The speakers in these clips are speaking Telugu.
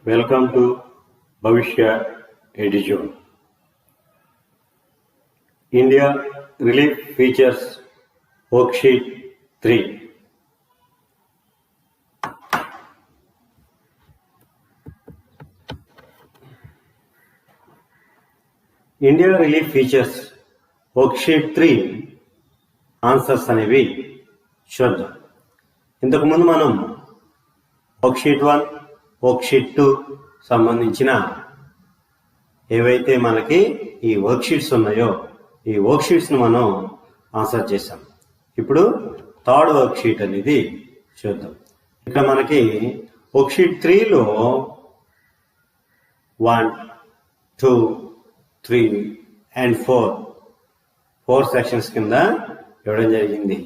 Welcome to Bhavishya Eduzone. India Relief Features Worksheet 3. India Relief Features Worksheet 3 answers అనేవి చూద్దాం. ఇంతకుముందు మనం వర్క్షీట్ 1, వర్క్షీట్ 2 సంబంధించిన ఏవైతే మనకి ఈ వర్క్షీట్స్ ఉన్నాయో ఈ వర్క్షీట్స్ని మనం ఆన్సర్ చేసాం. ఇప్పుడు థర్డ్ వర్క్షీట్ అనేది చూద్దాం. ఇక్కడ మనకి వర్క్షీట్ 3లో 1, 2, 3 and 4 సెక్షన్స్ కింద ఇవ్వడం జరిగింది.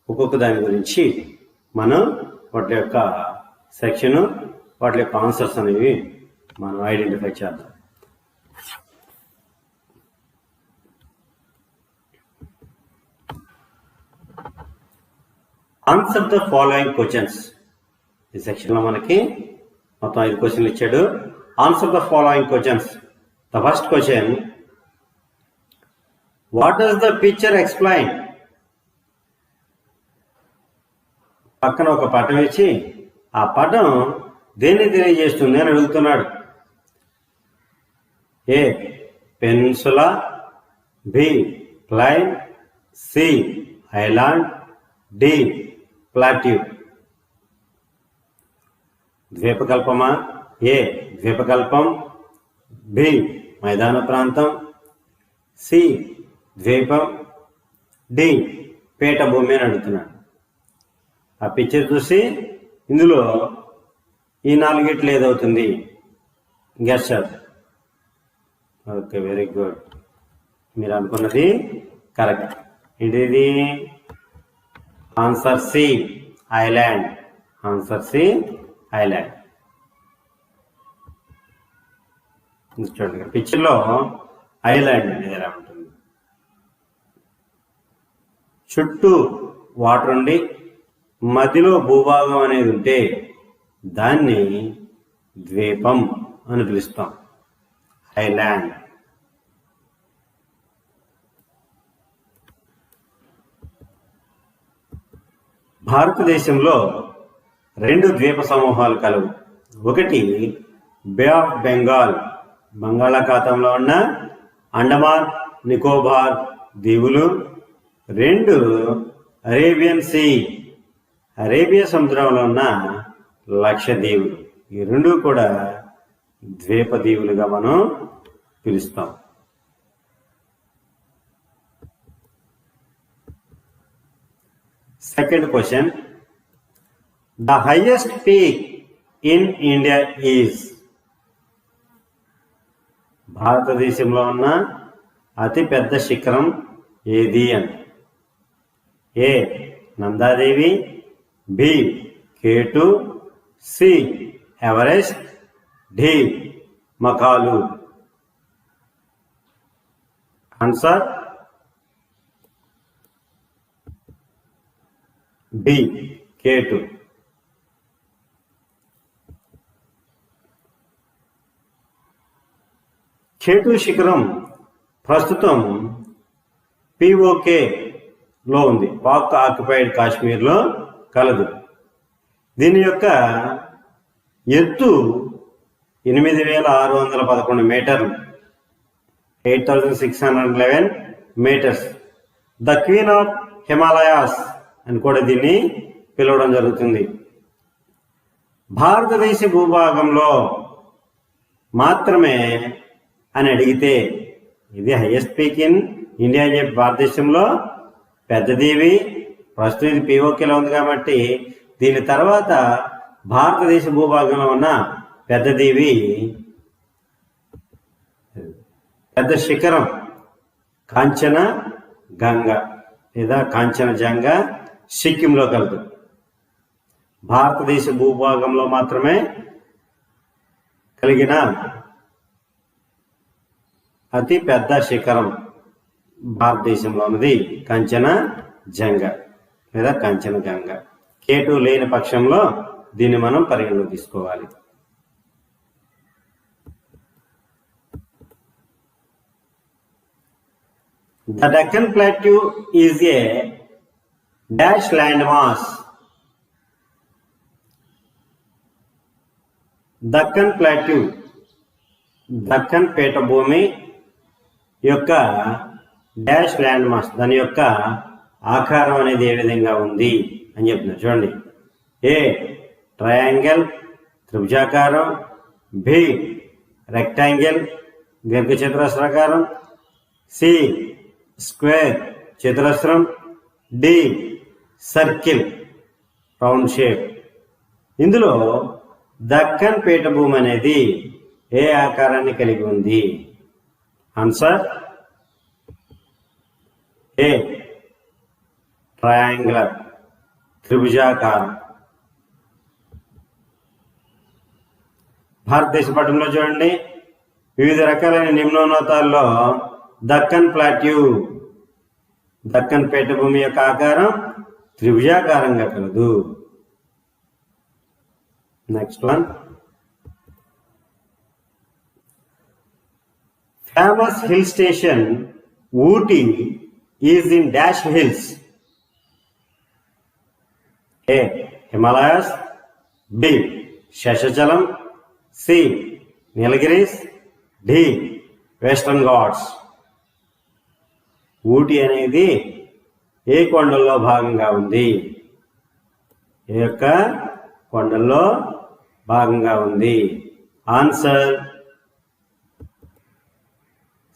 ఒక్కొక్క దాని గురించి మనం వాటి యొక్క సెక్షన్, వాటి యొక్క ఆన్సర్స్ అనేవి మనం ఐడెంటిఫై చేద్దాం. Answer the following questions. ఈ సెక్షన్లో మనకి మొత్తం 5 క్వశ్చన్లు ఇచ్చాడు. Answer the following questions. The first question, what does the picture explain? పక్కన ఒక పటం ఇచ్చి ఆ పటం దేన్ని తెలియజేస్తుంది అని అడుగుతున్నాడు. A peninsula, b plain, c island, d plateau. ద్వీపకల్పమా? ఏ ద్వీపకల్పం, బి మైదాన ప్రాంతం, సి ద్వీపం, డి పీఠభూమి అని అడుగుతున్నాడు. ఆ పిక్చర్ చూసి ఇందులో ఈ 4 ఏదవుతుంది గెస్ చేద్దాం. Okay, very good. మీరు అనుకున్నది కరెక్ట్. ఇది answer C island. Answer C island. చూడండి, పిక్చర్లో ఐలాండ్ అనేది ఎలా ఉంటుంది. చుట్టూ వాటర్ ఉండి మధ్యలో భూభాగం అనేది ఉంటే దాన్ని ద్వీపం అని పిలుస్తాం, ఐలాండ్. భారతదేశంలో 2 ద్వీప సమూహాలు కలవు. ఒకటి బే ఆఫ్ బెంగాల్, బంగాళాఖాతంలో ఉన్న అండమాన్ నికోబార్ దీవులు. 2 అరేబియన్ సీ, అరేబియా సముద్రంలో ఉన్న లక్షద్వీపులు. ఈ 2 కూడా ద్వీప దీవులుగా మనం పిలుస్తాం. Second question, the highest peak in India is? భారతదేశంలో ఉన్న అతి పెద్ద శిఖరం ఏది అని. A Nanda Devi, b K two, c Everest, d Makalu. Answer b K two. K two శిఖరం ప్రస్తుతం POK లో ఉంది, పాక్ ఆక్యుపైడ్ కాశ్మీర్లో కలదు. దీని యొక్క ఎత్తు 8611 మీటర్లు, 8611 metres. The queen of Himalayas అని కూడా దీన్ని పిలవడం జరుగుతుంది. భారతదేశ భూభాగంలో మాత్రమే అని అడిగితే ఇది హైయెస్ట్ పీక్ ఇన్ ఇండియా అని చెప్పి భారతదేశంలో పెద్దదీవి. ప్రస్తుతం ఇది POKలో ఉంది కాబట్టి దీని తర్వాత భారతదేశ భూభాగంలో ఉన్న పెద్దదీవి, పెద్ద శిఖరం కాంచన గంగా లేదా కాంచనజంగా సిక్కింలో కలదు. భారతదేశ భూభాగంలో మాత్రమే కలిగిన అతి పెద్ద శిఖరం భారతదేశంలో ఉన్నది కాంచనజంగా లేదా కాంచనగంగా. కేటు లేని పక్షంలో దీన్ని మనం పరిగణలోకి తీసుకోవాలి. The Deccan Plateau is a dash landmass. Deccan plateau, Deccan పీఠభూమి యొక్క డాష్ ల్యాండ్ మాస్, దాని యొక్క ఆకారం అనేది ఏ విధంగా ఉంది అని చెప్తున్నారు. చూడండి, ఏ ట్రయాంగిల్ త్రిభుజాకారం, బి రెక్టాంగిల్ దీర్ఘచతురస్రాకారం, సి స్క్వేర్ చతురస్రం, డి సర్కిల్ రౌండ్ షేప్. ఇందులో దక్కన్ పీఠభూమి అనేది ఏ ఆకారాన్ని కలిగి ఉంది? ఆన్సర్ ఏ ట్రయాంగులర్ త్రిభుజాకారం. భారతదేశ పటంలో చూడండి, వివిధ రకాలైన నిమ్నోన్నతాల్లో దక్కన్ ప్లాట్యూ, దక్కన్ పీఠభూమి యొక్క ఆకారం త్రిభుజాకారంగా కలదు. Next one, famous hill station Ooty is in dash hills. A Himalayas, B Sheshachalam, C Nilgiris, D Western Ghats. Ooty అనేది ఏ కొండల్లో భాగంగా ఉంది? ఏ యొక్క కొండల్లో భాగంగా ఉంది? Answer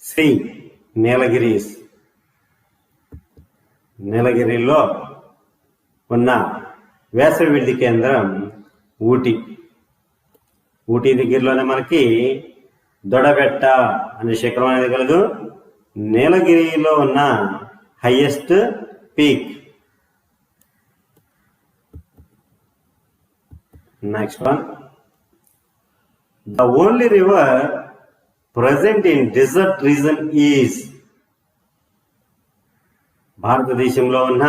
C Nilgiris. నీలగిరిలో ఉన్న వేసవి విడిది కేంద్రం ఊటీ. ఊటీ దగ్గరలోనే మనకి దొడబెట్ట అనే శిఖరం అనేది కలదు. నీలగిరిలో ఉన్న highest peak. Next one, the only river present in desert region is. భారతదేశంలో ఉన్న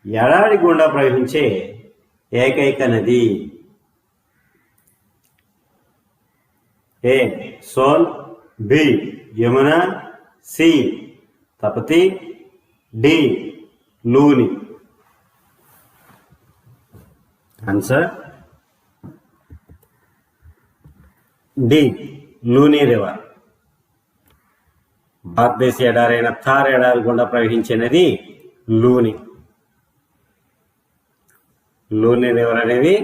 ఎడారి గుండా ప్రవహించే ఏకైక నది. A Son, b Yamuna, c Tapti, d Luni. Answer d Luni river. భారతదేశ ఎడారైన థార్ ఎడారి గుండా ప్రవహించే నది లూని. లూని రివర్ అనేది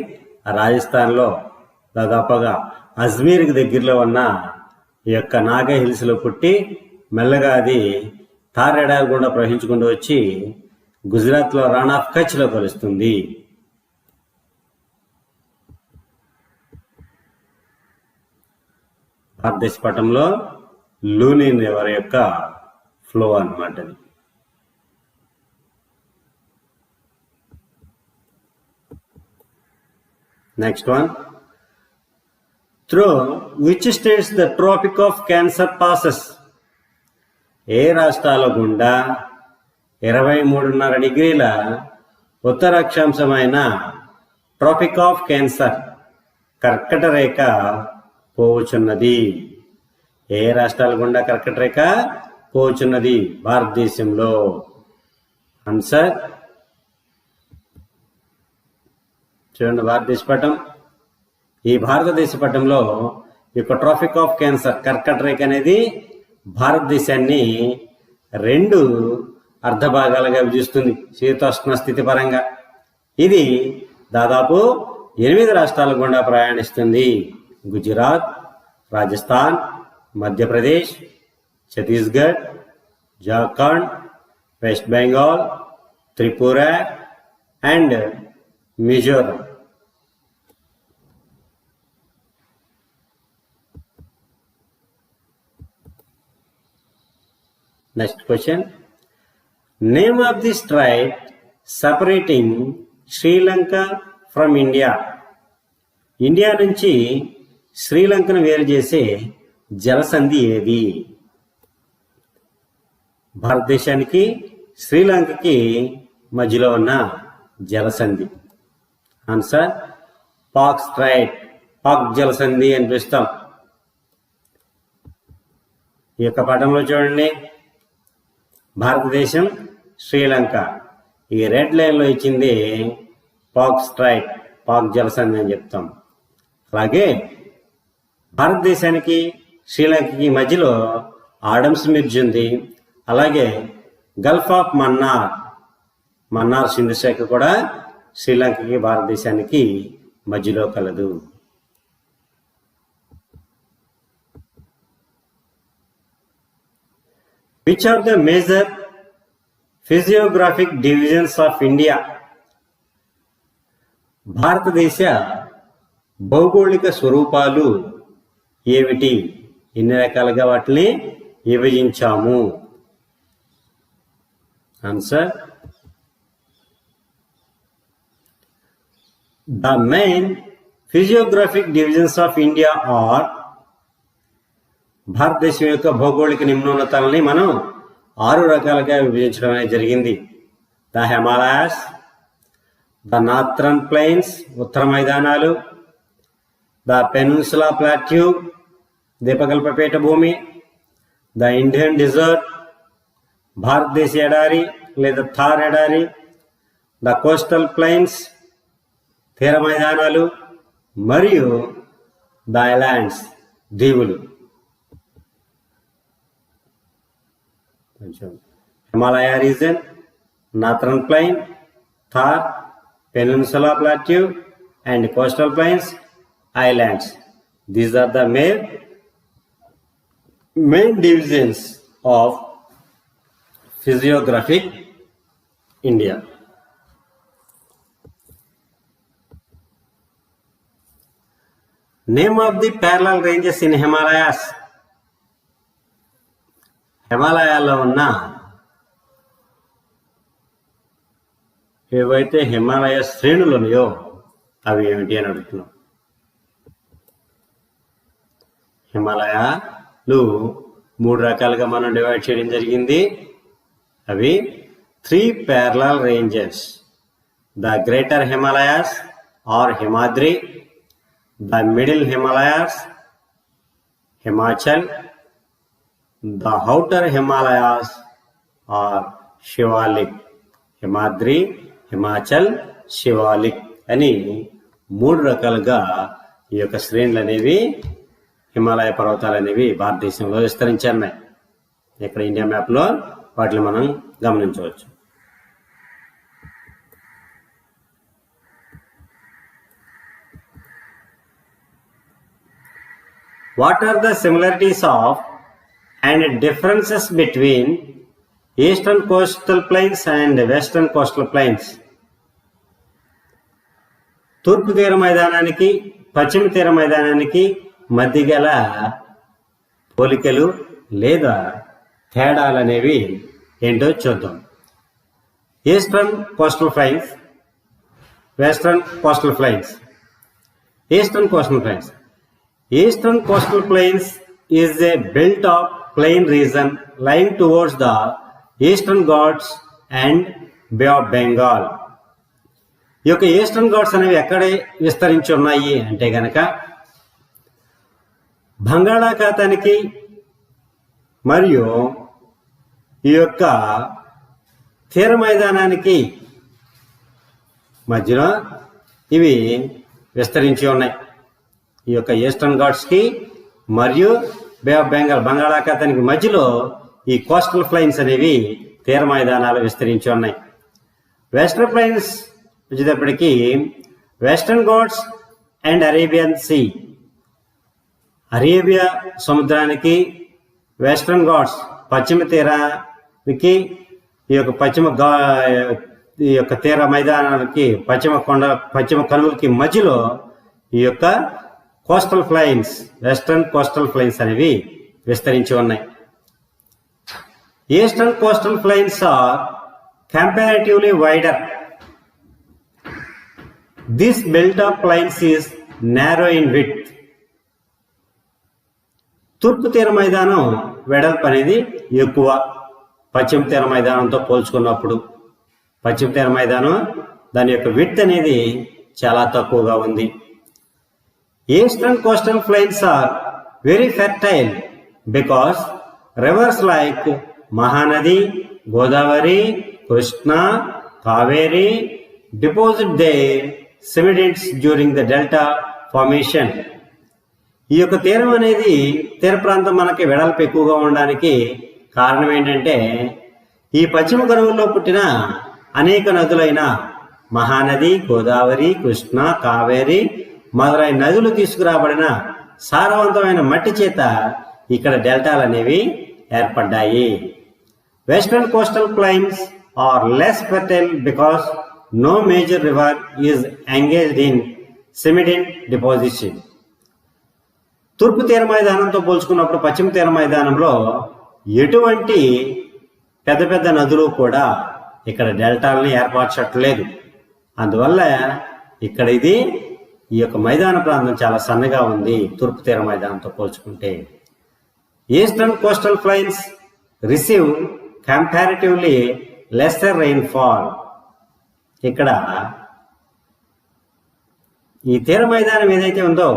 రాజస్థాన్లో దాదాపుగా అజ్మీర్కి దగ్గరలో ఉన్న ఈ యొక్క నాగా హిల్స్లో పుట్టి మెల్లగా అది థార్ ఎడారి గుండా ప్రవహించుకుంటూ వచ్చి గుజరాత్లో రాణ్ ఆఫ్ కచ్లో కలుస్తుంది. భారతదేశ పటంలో లూని రివర్ యొక్క ఫ్లో అన్నమాట. Next one, through which states the tropic of cancer passes. ఏ రాష్ట్రాల గుండా 23.5 డిగ్రీల ఉత్తర అక్షాంశమైన ట్రాపిక్ ఆఫ్ క్యాన్సర్ కర్కట రేఖ పోవచున్నది? ఏ రాష్ట్రాల గుండా కర్కట రేఖ పోవచున్నది భారతదేశంలో? ఆన్సర్ చూడండి, భారతదేశ పటం. ఈ భారతదేశ పటంలో ఈ యొక్క ట్రాపిక్ ఆఫ్ క్యాన్సర్ కర్కట రేఖ అనేది భారతదేశాన్ని 2 అర్ధ భాగాలుగా విభజిస్తుంది శీతోష్ణ స్థితి పరంగా. ఇది దాదాపు 8 రాష్ట్రాల గుండా ప్రయాణిస్తుంది. Gujarat, Rajasthan, Madhya Pradesh, Chhattisgarh, Jharkhand, west Bengal, Tripura and Mizoram. Next question, name of the straight separating Sri Lanka from India. India నుంచి శ్రీలంకను వేరు చేసే జలసంధి ఏది? భారతదేశానికి శ్రీలంకకి మధ్యలో ఉన్న జలసంధి. ఆన్సర్ పాక్ స్ట్రైట్, పాక్ జలసంధి అని పిలుస్తాం. ఈ యొక్క పటంలో చూడండి, భారతదేశం, శ్రీలంక. ఈ రెడ్ లైన్లో ఇచ్చింది పాక్ స్ట్రైట్, పాక్ జలసంధి అని చెప్తాం. అలాగే భారతదేశానికి శ్రీలంకకి మధ్యలో ఆడమ్స్ మిర్జ్ ఉంది. అలాగే గల్ఫ్ ఆఫ్ మన్నార్ సింధు శాఖ కూడా శ్రీలంకకి భారతదేశానికి మధ్యలో కలదు. Which are the major physiographic divisions of India? భారతదేశ భౌగోళిక స్వరూపాలు ఏమిటి? ఎన్ని రకాలుగా వాటిని విభజించాము? Answer: The main physiographic divisions of India are, భారతదేశం యొక్క భౌగోళిక నిమ్నోన్నతాలని మనం 6 రకాలుగా విభజించడం అనేది జరిగింది. The Himalayas, the northern plains, ఉత్తర మైదానాలు, ద పెనిన్సులా ప్లాట్యూ, ద్వీపకల్ప పీఠభూమి, ద ఇండియన్ డిజర్ట్, భారతదేశ ఎడారి లేదా థార్ ఎడారి, ద కోస్టల్ ప్లెయిన్స్, తీర మైదానాలు, మరియు ద ఐలాండ్స్, దీవులు. Himalaya region, Northern Plain, Thar, Peninsula Plateau, and coastal plains, islands. These are the main divisions of physiographic India. Name of the parallel ranges in Himalayas. హిమాలయాల్లో ఉన్న ఏవైతే హిమాలయ శ్రేణులు ఉన్నాయో అవి ఏమిటి అని అడుగుతున్నాం. హిమాలయాలు 3 రకాలుగా మనం డివైడ్ చేయడం జరిగింది. అవి 3 parallel ranges: the greater Himalayas or Himadri, the middle Himalayas Himachal, the outer Himalayas are Shivalik. Himadri, Himachal, Shivalik అని 3 రకాలుగా ఈ యొక్క శ్రేణులు అనేవి, హిమాలయ పర్వతాలు అనేవి భారతదేశంలో విస్తరించున్నాయి. ఇక్కడ ఇండియా మ్యాప్లో వాటిని మనం గమనించవచ్చు. What are the similarities of and differences between eastern coastal plains and western coastal plains? తూర్పు తీర మైదానానికి పశ్చిమ తీర మైదానానికి మధ్య గల పోలికలు లేదా తేడాలు అనేవి ఏంటో చూద్దాం. Eastern coastal plains, western coastal planes. Eastern coastal planes. Eastern coastal planes is a built up plain region lying towards the eastern Ghats and Bay of Bengal. ఈ యొక్క ఈస్టర్న్ ఘాట్స్ అనేవి ఎక్కడ విస్తరించి ఉన్నాయి అంటే గనక బంగాళాఖాతానికి మరియు ఈ యొక్క తీర మైదానానికి మధ్యలో ఇవి విస్తరించి ఉన్నాయి. ఈ యొక్క ఈస్టర్న్ ఘాట్స్కి మరియు బే ఆఫ్ బెంగాల్ బంగాళాఖాతానికి మధ్యలో ఈ కోస్టల్ ప్లైన్స్ అనేవి తీర మైదానాలు విస్తరించి ఉన్నాయి. వెస్టర్న్ ప్లైన్స్ వచ్చేటప్పటికి western Ghats and Arabian sea, Arabia సముద్రానికి, వెస్టర్న్ ఘాట్స్ పశ్చిమ తీరానికి, ఈ యొక్క తీర మైదానానికి, పశ్చిమ కనుమలకి మధ్యలో ఈ యొక్క coastal plains, western coastal plains అనేవి విస్తరించి ఉన్నాయి. Eastern coastal plains are comparatively wider. This belt of plains is narrow in width. తూర్పు తీర మైదానం వెడల్పు అనేది ఎక్కువ పశ్చిమ తీర మైదానంతో పోల్చుకున్నప్పుడు. పశ్చిమ తీర మైదానం దాని యొక్క విడ్త్ అనేది చాలా తక్కువగా ఉంది. Eastern coastal plains are very fertile because rivers like Mahanadi Godavari, Krishna, Kaveri deposit their sediments during the delta formation. ఈ యొక్క తీరం అనేది తీర ప్రాంతం మనకి వెడల్పు ఎక్కువగా ఉండడానికి కారణం ఏంటంటే ఈ పశ్చిమ కనుమల్లో పుట్టిన అనేక నదులైన మహానది, గోదావరి, కృష్ణ, కావేరి మొదలైన నదులు తీసుకురాబడిన సారవంతమైన మట్టి చేత ఇక్కడ డెల్టాలు అనేవి ఏర్పడ్డాయి. Western coastal plains are less fertile because no major river is engaged in sediment deposition. తూర్పు తీర మైదానంతో పోల్చుకున్నప్పుడు పశ్చిమ తీర మైదానంలో ఎటువంటి పెద్ద పెద్ద నదులు కూడా ఇక్కడ డెల్టాలని ఏర్పరచట్లేదు. అందువల్ల ఇక్కడ ఈ యొక్క మైదాన ప్రాంతం చాలా సన్నగా ఉంది తూర్పు తీర మైదానంతో పోల్చుకుంటే. Eastern coastal planes receive comparatively lesser rainfall. ఇక్కడ ఈ తీర మైదానం ఏదైతే ఉందో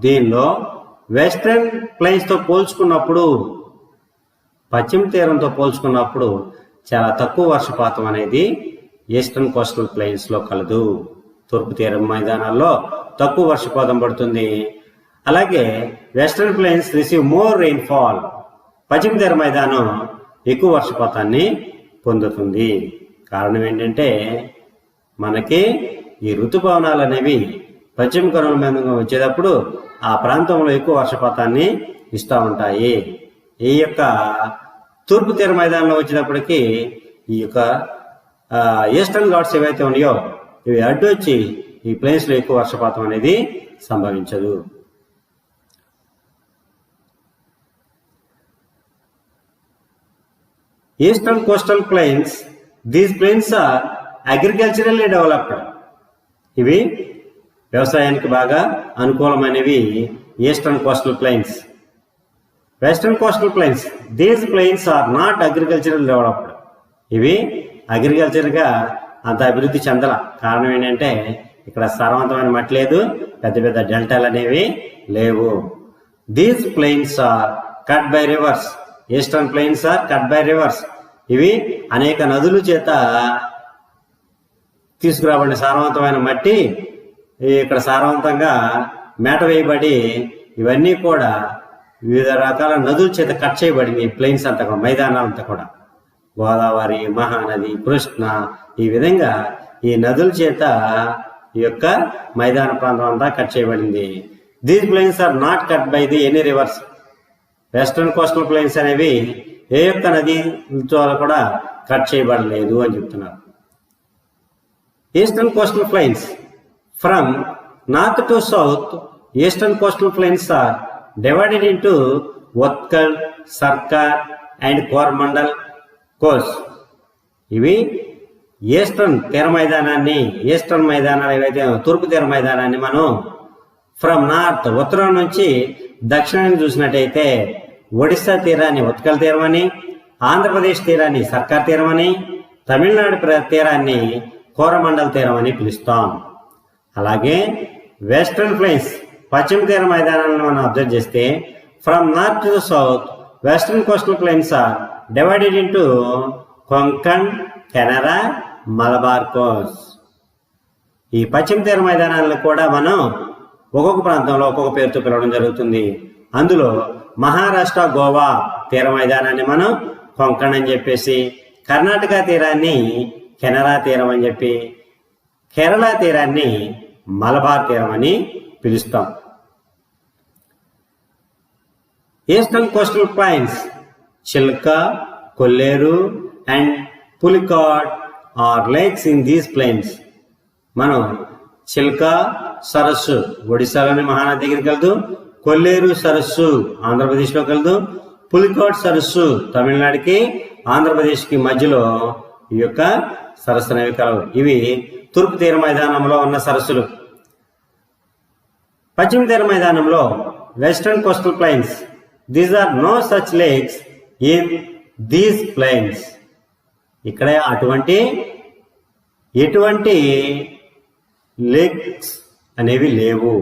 దీనిలో వెస్ట్రన్ ప్లైన్స్తో పోల్చుకున్నప్పుడు పశ్చిమ తీరంతో పోల్చుకున్నప్పుడు చాలా తక్కువ వర్షపాతం అనేది ఈస్టర్న్ కోస్టల్ ప్లైన్స్లో కలదు. తూర్పు తీర మైదానాల్లో తక్కువ వర్షపాతం పడుతుంది. అలాగే western planes receive more rainfall. పశ్చిమ తీర మైదానం ఎక్కువ వర్షపాతాన్ని పొందుతుంది. కారణం ఏంటంటే మనకి ఈ ఋతుపవనాలు అనేవి పశ్చిమ కనుమల మీద వచ్చేటప్పుడు ఆ ప్రాంతంలో ఎక్కువ వర్షపాతాన్ని ఇస్తూ ఉంటాయి. ఈ యొక్క తూర్పు తీర మైదానంలో వచ్చేటప్పటికి ఈ యొక్క ఈస్టర్న్ ఘాట్స్ ఏవైతే ఉన్నాయో ఇవి అడ్డు వచ్చి ఈ ప్లేన్స్లో ఎక్కువ వర్షపాతం అనేది సంభవించదు. Eastern coastal plains, these plains are agriculturally developed. ఇవి వ్యవసాయానికి బాగా అనుకూలమైనవి eastern coastal plains. Western coastal plains, these plains are not agricultural developed. ఇవి అగ్రికల్చర్గా అంత అభివృద్ధి చెందల. కారణం ఏంటంటే ఇక్కడ సారవంతమైన మట్టి లేదు, పెద్ద పెద్ద డెల్టాలు అనేవి లేవు. These plains are cut by rivers. Eastern plains are cut by rivers. ఇవి అనేక నదుల చేత తీసుకురాబడిన సారవంతమైన మట్టి ఇక్కడ సారవంతంగా మేట వేయబడి ఇవన్నీ కూడా వివిధ రకాల నదుల చేత కట్ చేయబడింది. ప్లెయిన్స్ అంతా కూడా, మైదానాలంతా కూడా, గోదావరి, మహానది, కృష్ణ, ఈ విధంగా ఈ నదుల చేత ఈ యొక్క మైదాన ప్రాంతం అంతా కట్ చేయబడింది. These plains are not cut by the any rivers. Western coastal plains అనేవి ఏ యొక్క నదితో కూడా కట్ చేయబడలేదు అని చెప్తున్నారు. Eastern coastal plains, from north to south, eastern coastal plains are divided into Utkal, Sarkar and Coromandel coast. ఇవి ఈస్టర్న్ తీర మైదానాన్ని, ఈస్టర్న్ మైదానాలు ఏవైతే తూర్పు తీర మైదానాన్ని మనం ఫ్రమ్ నార్త్, ఉత్తరం నుంచి దక్షిణానికి చూసినట్టయితే ఒడిశా తీరాన్ని ఉత్కల్ తీరం అని, ఆంధ్రప్రదేశ్ తీరాన్ని సర్కార్ తీరం అని, తమిళనాడు తీరాన్ని కోరమండల్ తీరం అని పిలుస్తాం. అలాగే వెస్టర్న్ ప్లెయిన్స్, పశ్చిమ తీర మైదానాలను మనం అబ్జర్వ్ చేస్తే from north to south, western coastal plains are divided into Konkan, Kanara, Malabar coast. ఈ పశ్చిమ తీర మైదానాలను కూడా మనం ఒక్కొక్క ప్రాంతంలో ఒక్కొక్క పేరుతో పిలవడం జరుగుతుంది. అందులో మహారాష్ట్ర, గోవా తీర మైదానాన్ని మనం కొంకణ్ అని చెప్పేసి, కర్ణాటక తీరాన్ని కెనరా తీరం అని చెప్పి, కేరళ తీరాన్ని మలబార్ తీరం అని పిలుస్తాం. Eastern coastal plains, Chilka, Kolleru and Pulicat are lakes in these plains. మనం చిల్కా సరస్సు ఒడిశాలోని మహానది దగ్గర కలదు, కొల్లేరు సరస్సు ఆంధ్రప్రదేశ్లో కలదు, పులికాట్ సరస్సు తమిళనాడుకి ఆంధ్రప్రదేశ్కి మధ్యలో ఈ యొక్క సరస్సు అనేవి కలవు. ఇవి తూర్పు తీర మైదానంలో ఉన్న సరస్సులు. పశ్చిమ తీర మైదానంలో western coastal plains, these are no such lakes in these plains. ఇక్కడ ఎటువంటి లేక్స్ అనేవి లేవు,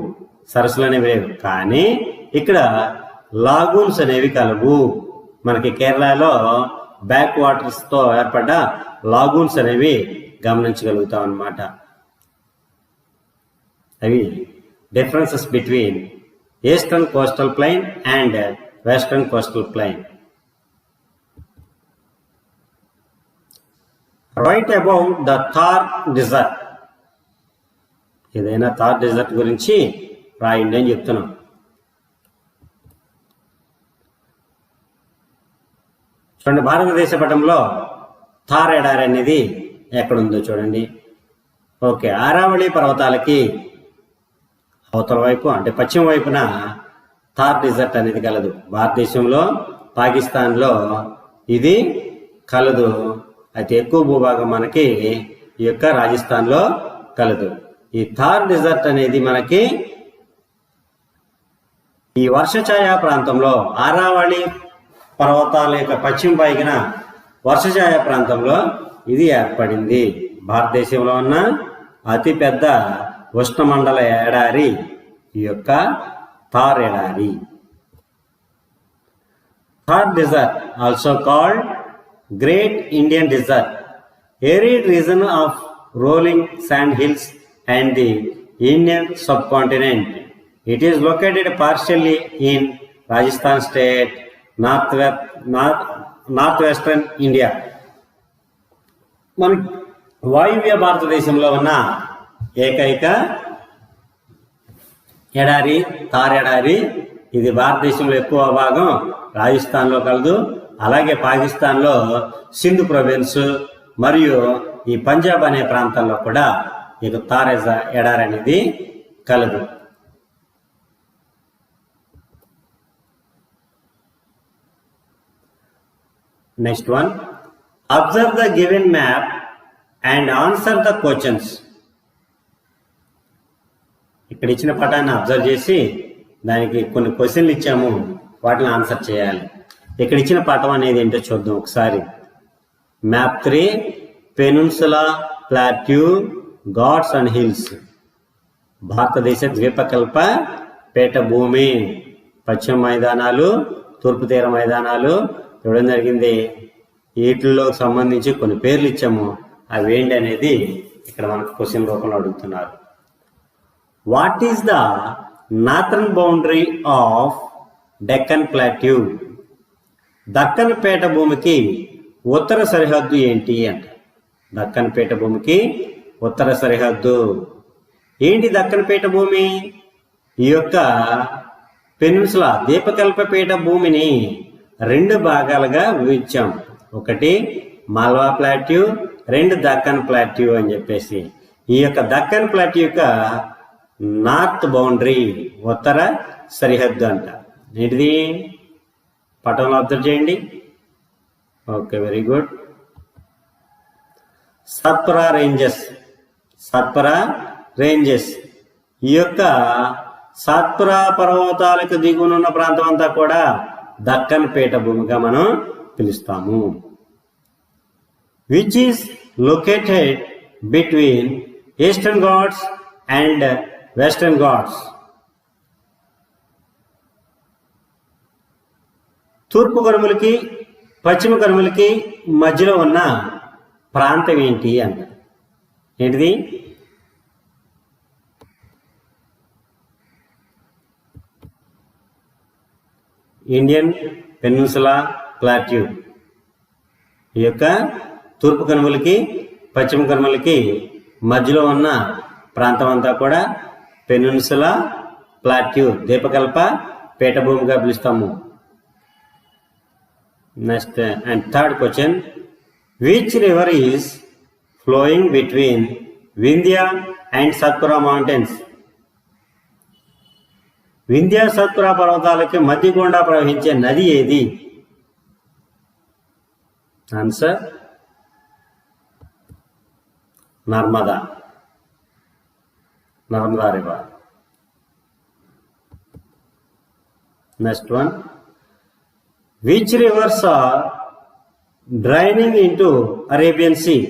సరస్సులు అనేవి లేవు. కానీ ఇక్కడ లాగూన్స్ అనేవి కలవు. మనకి కేరళలో బ్యాక్ వాటర్స్తో ఏర్పడ్డ లాగూన్స్ అనేవి గమనించగలుగుతాం అన్నమాట. అవి differences between eastern coastal plain and western coastal plain. Right about the Thar desert. ఏదైనా థార్ డిజర్ట్ గురించి రాయండి అని చెప్తున్నాం. చూడండి, భారతదేశ పటంలో థార్ ఎడారి అనేది ఎక్కడుందో చూడండి. ఓకే, ఆరావళి పర్వతాలకి అవతల వైపు అంటే పశ్చిమ వైపున థార్ డిజర్ట్ అనేది కలదు. భారతదేశంలో పాకిస్తాన్లో ఇది కలదు. అయితే ఎక్కువ భూభాగం మనకి ఈ యొక్క రాజస్థాన్లో కలదు. ఈ థార్ డిజర్ట్ అనేది మనకి ఈ వర్షఛాయా ప్రాంతంలో ఆరావళి పర్వతాల యొక్క పశ్చిమ పైకిన వర్షఛాయా ప్రాంతంలో ఇది ఏర్పడింది. భారతదేశంలో ఉన్న అతిపెద్ద ఉష్ణమండల ఎడారి ఈ యొక్క థార్ ఎడారి. Thar desert also called great Indian desert, arid region of rolling sand hills and the Indian subcontinent. It is located partially in Rajasthan state, northwestern India. మన వాయువ్య భారతదేశంలో ఉన్న ఏకైక ఎడారి థార్ ఎడారి. ఇది భారతదేశంలో ఎక్కువ భాగం రాజస్థాన్లో కలదు. అలాగే పాకిస్తాన్లో సింధు ప్రొవిన్స్ మరియు ఈ పంజాబ్ అనే ప్రాంతాల్లో కూడా ఈ థార్ ఎడారి అనేది కలదు. Next one, observe the given map and answer the questions. ఇక్కడ ఇచ్చిన పటాన్ని అబ్జర్వ్ చేసి దానికి కొన్ని క్వశ్చన్లు ఇచ్చాము, వాటిని ఆన్సర్ చేయాలి. ఇక్కడ ఇచ్చిన పటం అనేది ఏంటో చూద్దాం ఒకసారి. Map 3, పెనున్సులా, plateau, Ghats and hills. భారతదేశ ద్వీపకల్ప పీఠభూమి, పశ్చిమ మైదానాలు, తూర్పు తీర మైదానాలు ఇవ్వడం జరిగింది. వీటిల్లో సంబంధించి కొన్ని పేర్లు ఇచ్చాము, అవి ఏంటి అనేది ఇక్కడ మనకు క్వశ్చన్ రూపంలో అడుగుతున్నారు. What is the northern boundary of Deccan plateau? Deccan పీఠభూమికి ఉత్తర సరిహద్దు ఏంటి అంట. దక్కన్ పీఠభూమికి ఉత్తర సరిహద్దు ఏంటి? దక్కన్ పీఠభూమి ఈ యొక్క పెనున్సులా ద్వీపకల్ప పీఠభూమిని 2 భాగాలుగా విభజించాం. ఒకటి మాల్వా ప్లాట్యూ, 2 దక్కన్ ప్లాట్యూ అని చెప్పేసి. ఈ యొక్క దక్కన్ ప్లాట్యూ యొక్క నార్త్ బౌండరీ ఉత్తర సరిహద్దు అంట. ఏంటిది? పటంలో అబ్జర్వ్ చేయండి. Okay, very good. Satpura ranges. Satpura ranges ఈ యొక్క సత్పురా పర్వతాలకు దిగునున్న ప్రాంతం అంతా కూడా దక్కన్ పీఠభూమిగా మనం పిలుస్తాము. Which is located between eastern Ghats and western Ghats. తూర్పు కనుమలకి పశ్చిమ కనుమలకి మధ్యలో ఉన్న ప్రాంతం ఏంటి అంట. ఏంటిది? Indian peninsula plateau. ఈ యొక్క తూర్పు కనుమలకి పశ్చిమ కనుమలకి మధ్యలో ఉన్న ప్రాంతం అంతా కూడా పెనిన్సులా ప్లాట్యూ ద్వీపకల్ప పీఠభూమిగా పిలుస్తాము. Next and third question, which river is flowing between Vindhya and Satpura mountains? Vindhya Satpura పర్వతాలకి మధ్య గుండా ప్రవహించే నది ఏది? Answer Narmada. Narmada river. Next one, which rivers are draining into Arabian Sea?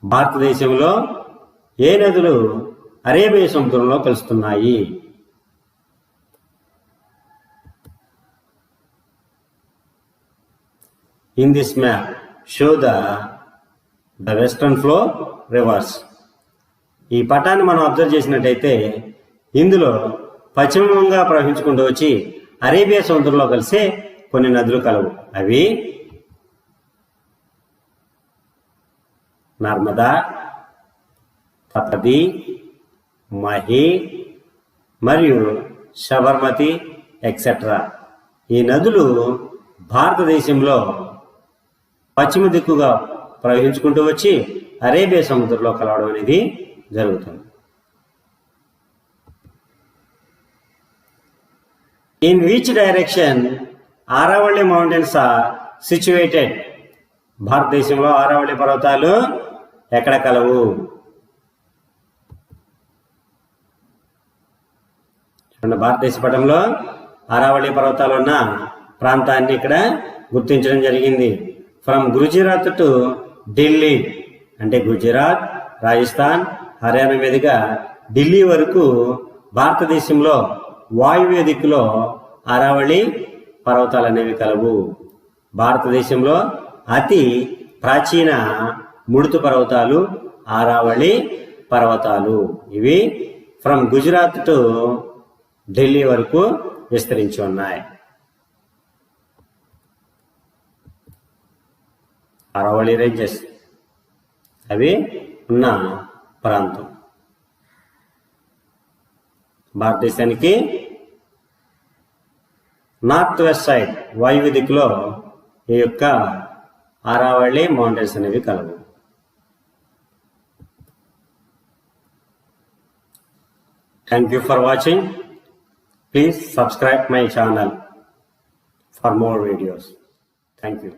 భారతదేశంలో ఏ నదులు అరేబియా సముద్రంలో కలుస్తున్నాయి? in this map show the western flow rivers. ఈ పటాన్ని మనం అబ్జర్వ్ చేసినట్టయితే ఇందులో పశ్చిమంగా ప్రవహించుకుంటూ వచ్చి అరేబియా సముద్రంలో కలిసే కొన్ని నదులు కలవు. అవి నర్మదా, తపది, మహి మరియు శబర్మతి ఎక్సెట్రా. ఈ నదులు భారతదేశంలో పశ్చిమ దిక్కుగా ప్రవహించుకుంటూ వచ్చి అరేబియా సముద్రంలో కలవడం అనేది జరుగుతుంది. In which direction Aravalli mountains are situated? భారతదేశంలో ఆరావళి పర్వతాలు ఎక్కడ కలవు? చూడండి, భారతదేశ పటంలో ఆరావళి పర్వతాలు ఉన్న ప్రాంతాన్ని ఇక్కడ గుర్తించడం జరిగింది. ఫ్రమ్ గుజరాత్ టు ఢిల్లీ, అంటే గుజరాత్, రాజస్థాన్, హర్యానా మీదుగా ఢిల్లీ వరకు భారతదేశంలో వాయువ్య దిక్కులో ఆరావళి పర్వతాలు అనేవి కలవు. భారతదేశంలో అతి ప్రాచీన ముడుతు పర్వతాలు ఆరావళి పర్వతాలు. ఇవి ఫ్రమ్ గుజరాత్ టు ఢిల్లీ వరకు విస్తరించి ఉన్నాయి. ఆరావళి రేంజెస్ అవి ఉన్న ప్రాంతం. భారతదేశానికి నార్త్ వెస్ట్ సైడ్ వాయువ్య దిక్కులో ఈ యొక్క ఆరావళి మౌంటైన్స్ అనేవి కలవు. Thank you for watching. Please subscribe my channel for more videos. Thank you.